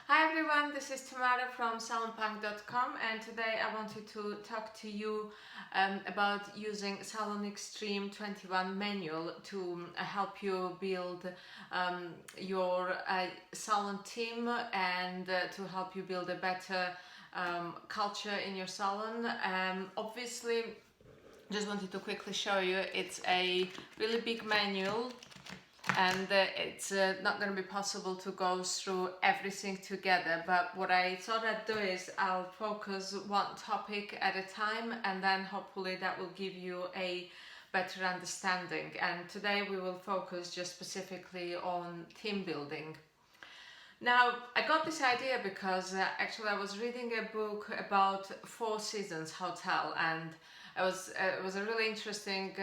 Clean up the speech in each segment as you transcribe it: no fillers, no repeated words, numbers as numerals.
Hi everyone, this is Tamara from salonpunk.com, and today I wanted to talk to you about using Salon Extreme 21 manual to help you build your salon team and to help you build a better culture in your salon. Obviously, just wanted to quickly show you, it's a really big manual and it's not going to be possible to go through everything together, but what I thought I'd do is I'll focus one topic at a time, and then hopefully that will give you a better understanding. And today we will focus just specifically on team building. Now, I got this idea because actually I was reading a book about Four Seasons Hotel, and it was a really interesting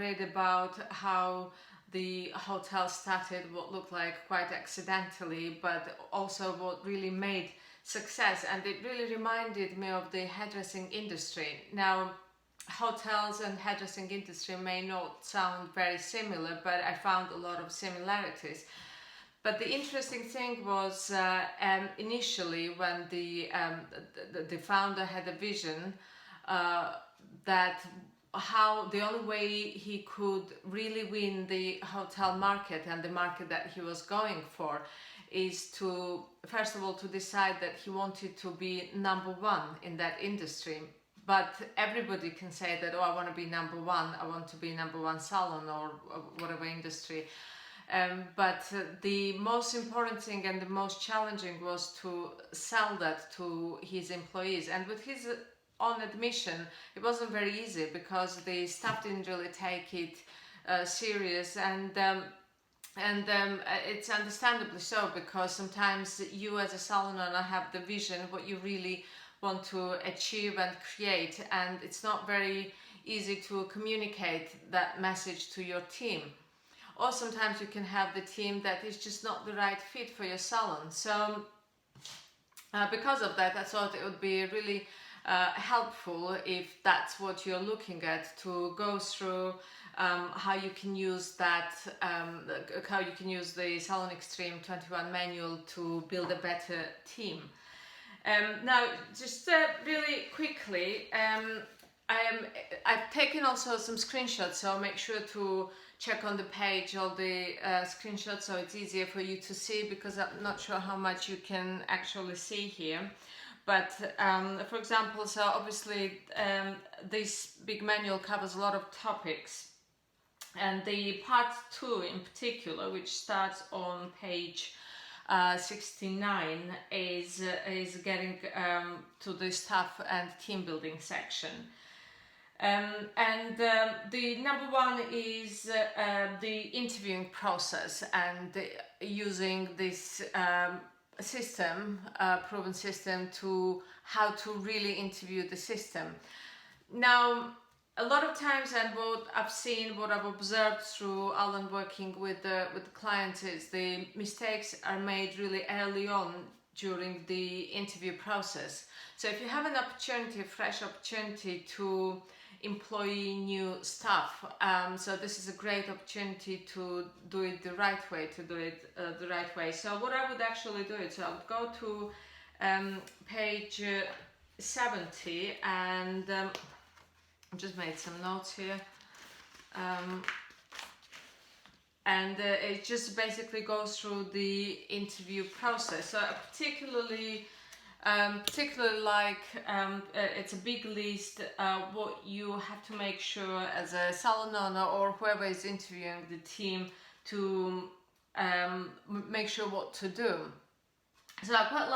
read about how the hotel started what looked like quite accidentally, but also what really made success, and it really reminded me of the hairdressing industry. Now, hotels and hairdressing industry may not sound very similar, but I found a lot of similarities. But the interesting thing was initially when the founder had a vision that how the only way he could really win the hotel market and the market that he was going for is to, first of all, to decide that he wanted to be number one in that industry. But everybody can say that, oh, I want to be number one, I want to be number one salon or whatever industry. But the most important thing and the most challenging was to sell that to his employees. And with his own admission, it wasn't very easy because the staff didn't really take it serious, and it's understandably so, because sometimes you as a salon owner have the vision what you really want to achieve and create, and it's not very easy to communicate that message to your team. Or sometimes you can have the team that is just not the right fit for your salon. So because of that, I thought it would be really helpful, if that's what you're looking at, to go through how you can use that, how you can use the Salon Extreme 21 manual to build a better team. Now, just really quickly, I've taken also some screenshots, so make sure to check on the page all the screenshots so it's easier for you to see, because I'm not sure how much you can actually see here. But for example, so obviously this big manual covers a lot of topics, and the part 2 in particular, which starts on page 69, is getting to the staff and team building section. The number one is the interviewing process, and using this system, proven system, to how to really interview the system. Now, a lot of times, and what I've seen, what I've observed through Alan working with the clients, is the mistakes are made really early on during the interview process. So if you have an opportunity, a fresh opportunity to employ new staff, so this is a great opportunity to do it the right way, So what I would actually do is I would go to page 70, and I just made some notes here, and it just basically goes through the interview process. So particularly like it's a big list, what you have to make sure as a salon owner or whoever is interviewing the team to make sure what to do. So I quite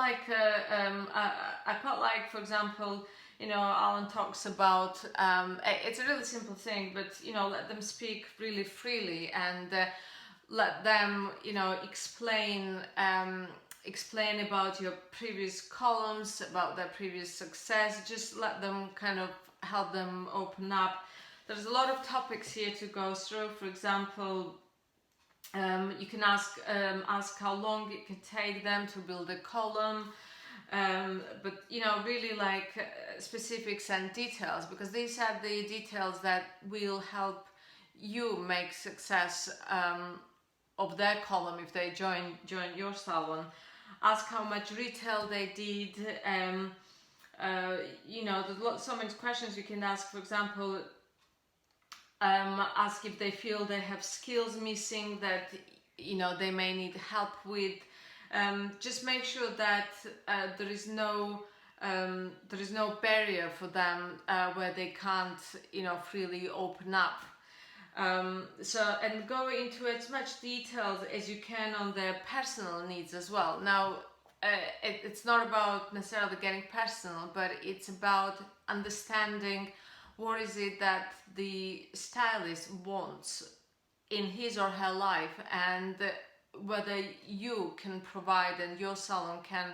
like, for example, Alan talks about, it's a really simple thing, but let them speak really freely, and let them explain about your previous columns, about their previous success. Just let them kind of help them open up. There's a lot of topics here to go through. For example, you can ask how long it can take them to build a column, but really like specifics and details, because these are the details that will help you make success of their column if they join your salon. ask how much retail they did. There's so many questions you can ask. For example, ask if they feel they have skills missing that they may need help with. Just make sure that there is no barrier for them where they can't freely open up. And go into as much detail as you can on their personal needs as well. Now, it's not about necessarily getting personal, but it's about understanding what is it that the stylist wants in his or her life, and whether you can provide and your salon can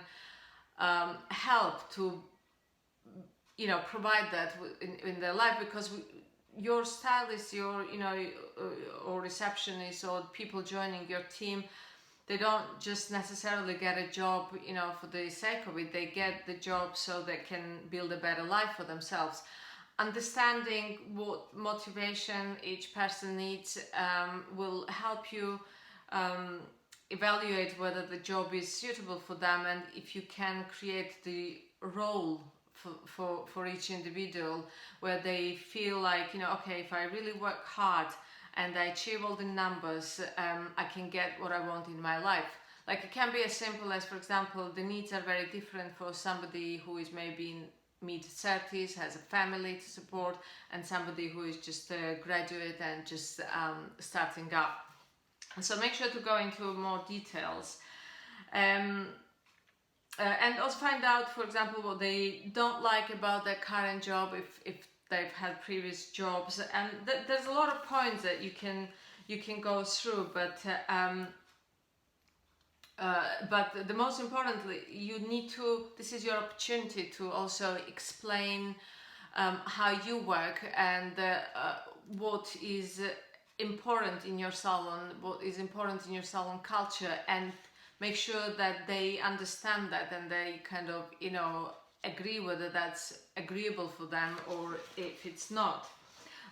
help to provide that in their life, because your stylist, or receptionist, or people joining your team, they don't just necessarily get a job for the sake of it. They get the job so they can build a better life for themselves. Understanding what motivation each person needs will help you evaluate whether the job is suitable for them, and if you can create the role for each individual where they feel like, okay, if I really work hard and I achieve all the numbers, I can get what I want in my life. Like, it can be as simple as, for example, the needs are very different for somebody who is maybe in mid-30s, has a family to support, and somebody who is just a graduate and just starting up. So make sure to go into more details. And also find out, for example, what they don't like about their current job, if they've had previous jobs. And there's a lot of points that you can go through, but the most importantly, you need to, this is your opportunity to also explain how you work, and what is important in your salon, what is important in your salon culture, and make sure that they understand that, and they kind of agree whether that's agreeable for them or if it's not.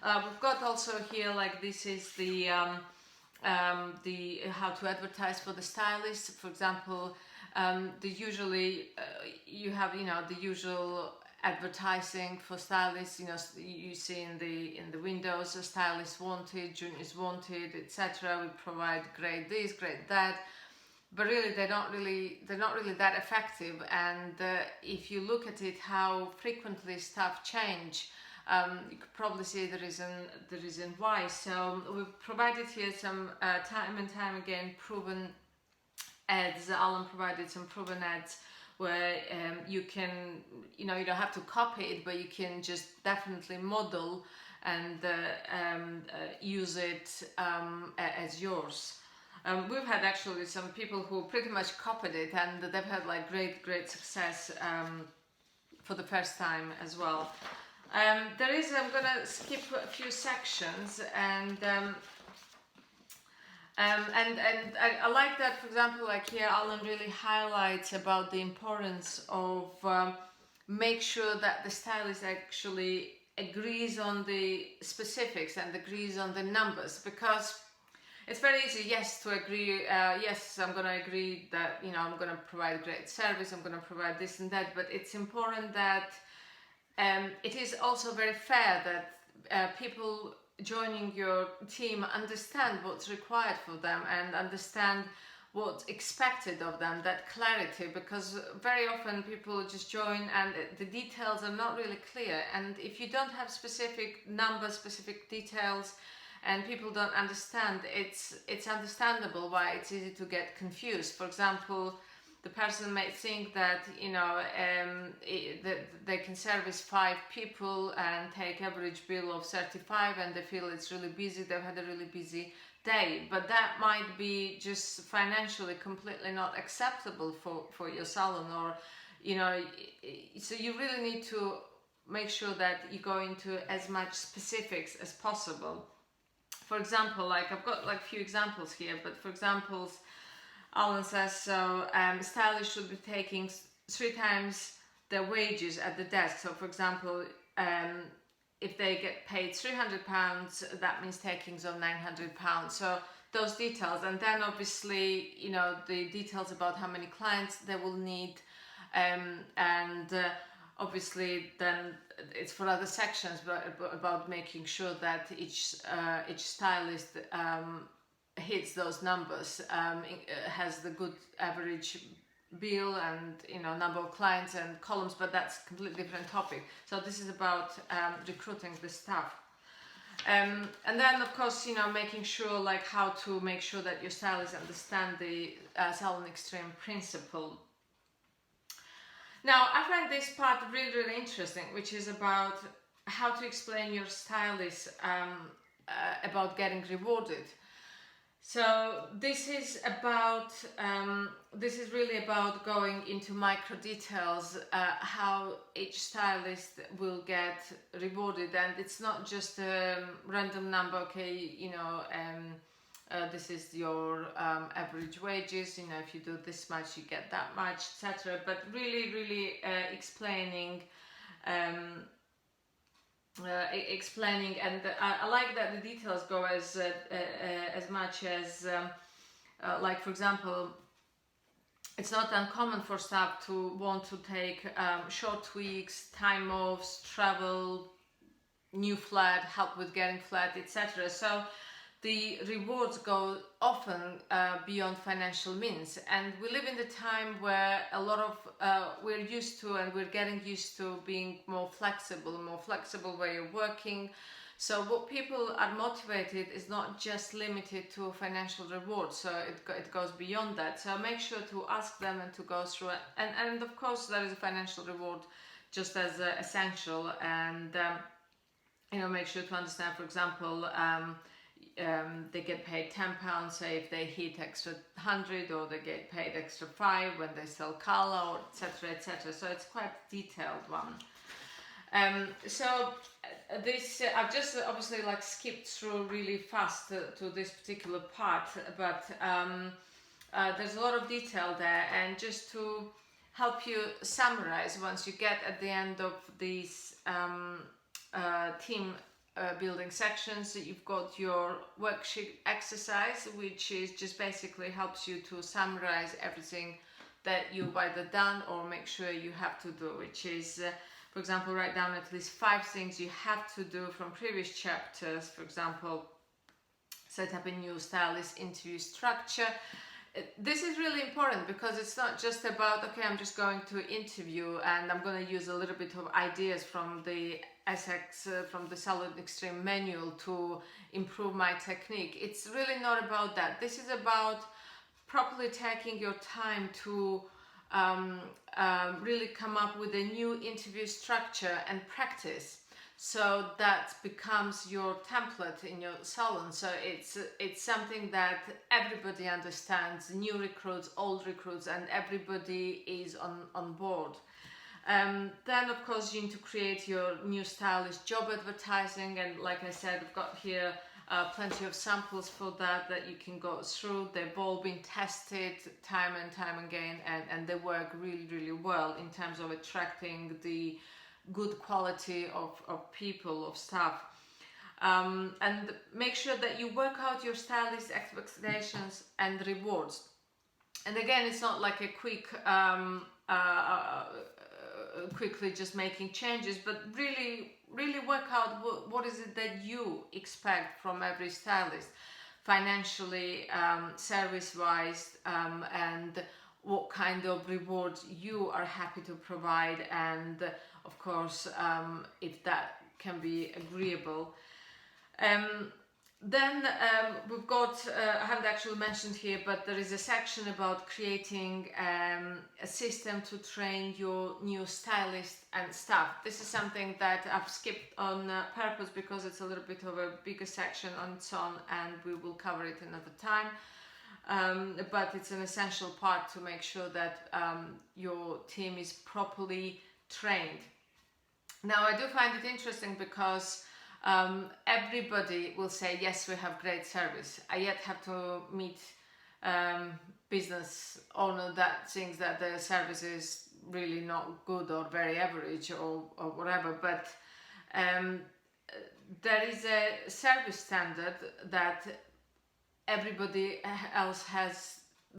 We've got also here, like, this is the how to advertise for the stylist. For example, usually you have the usual advertising for stylists. You see in the windows, stylist wanted, juniors wanted, etc. We provide grade this, grade that, but really they're not really that effective. And if you look at it, how frequently stuff change, you could probably see the reason why. So we've provided here some time and time again proven ads. Alan provided some proven ads where you can, you don't have to copy it, but you can just definitely model and use it as yours. We've had actually some people who pretty much copied it, and they've had like great success for the first time as well. I'm gonna skip a few sections, and I like that, for example, like here Alan really highlights about the importance of make sure that the stylist actually agrees on the specifics and agrees on the numbers, because it's very easy, yes, to agree, yes, I'm going to agree that, I'm going to provide great service, I'm going to provide this and that, but it's important that it is also very fair that people joining your team understand what's required for them and understand what's expected of them, that clarity, because very often people just join and the details are not really clear, and if you don't have specific numbers, specific details, and people don't understand, it's understandable why it's easy to get confused. For example, the person may think that that they can service 5 people and take average bill of 35, and they feel it's really busy, they've had a really busy day, but that might be just financially completely not acceptable for your salon, or so you really need to make sure that you go into as much specifics as possible. For example, like I've got like a few examples here, but for examples, Alan says, so stylists should be taking 3 times their wages at the desk. So for example, if they get paid £300, that means takings of £900. So those details, and then obviously, you know, the details about how many clients they will need, and obviously then it's for other sections, but about making sure that each stylist hits those numbers, has the good average bill and, you know, number of clients and columns, but that's a completely different topic. So this is about recruiting the staff. And then of course, you know, making sure like how to make sure that your stylists understand the Salon Extreme principle. Now, I find this part really interesting, which is about how to explain your stylists about getting rewarded. So this is about this is really about going into micro details, how each stylist will get rewarded, and it's not just a random number. Okay, you know, this is your average wages. You know, if you do this much, you get that much, etc. But really explaining. Explaining, and I like that the details go as much as like, for example, it's not uncommon for staff to want to take short weeks, time offs, travel, new flat, help with getting flat, etc. So the rewards go often beyond financial means, and we live in the time where a lot of we're used to, and we're getting used to being more flexible way of working. So what people are motivated is not just limited to financial reward, so it goes beyond that. So make sure to ask them and to go through it, and of course there is a financial reward just as essential, and you know, make sure to understand, for example, they get paid £10, say if they hit extra 100, or they get paid extra 5 when they sell color, or etc. So it's quite a detailed one. So this I've just obviously like skipped through really fast to this particular part, but there's a lot of detail there, and just to help you summarize, once you get at the end of these team building sections, so you've got your worksheet exercise, which is just basically helps you to summarize everything that you've either done or make sure you have to do, which is for example, write down at least 5 things you have to do from previous chapters. For example, set up a new stylist interview structure. This is really important because it's not just about, okay, I'm just going to interview and I'm going to use a little bit of ideas from the SX, from the Salon Extreme manual to improve my technique. It's really not about that. This is about properly taking your time to really come up with a new interview structure and practice, so that becomes your template in your salon. So it's something that everybody understands, new recruits, old recruits, and everybody is on board. Then of course you need to create your new stylist job advertising, and like I said, I've got here plenty of samples for that you can go through. They've all been tested time and time again, and they work really well in terms of attracting the good quality of people, of staff. And make sure that you work out your stylist expectations and rewards. And again, it's not like a quickly just making changes, but really work out what is it that you expect from every stylist, financially, service wise, and what kind of rewards you are happy to provide, and of course if that can be agreeable. Then we've got, I haven't actually mentioned here, but there is a section about creating a system to train your new stylist and staff. This is something that I've skipped on purpose because it's a little bit of a bigger section on its own, and we will cover it another time. But it's an essential part to make sure that your team is properly trained. Now, I do find it interesting because everybody will say, yes, we have great service. I yet have to meet business owner that thinks that the service is really not good or very average or whatever. But there is a service standard that everybody else has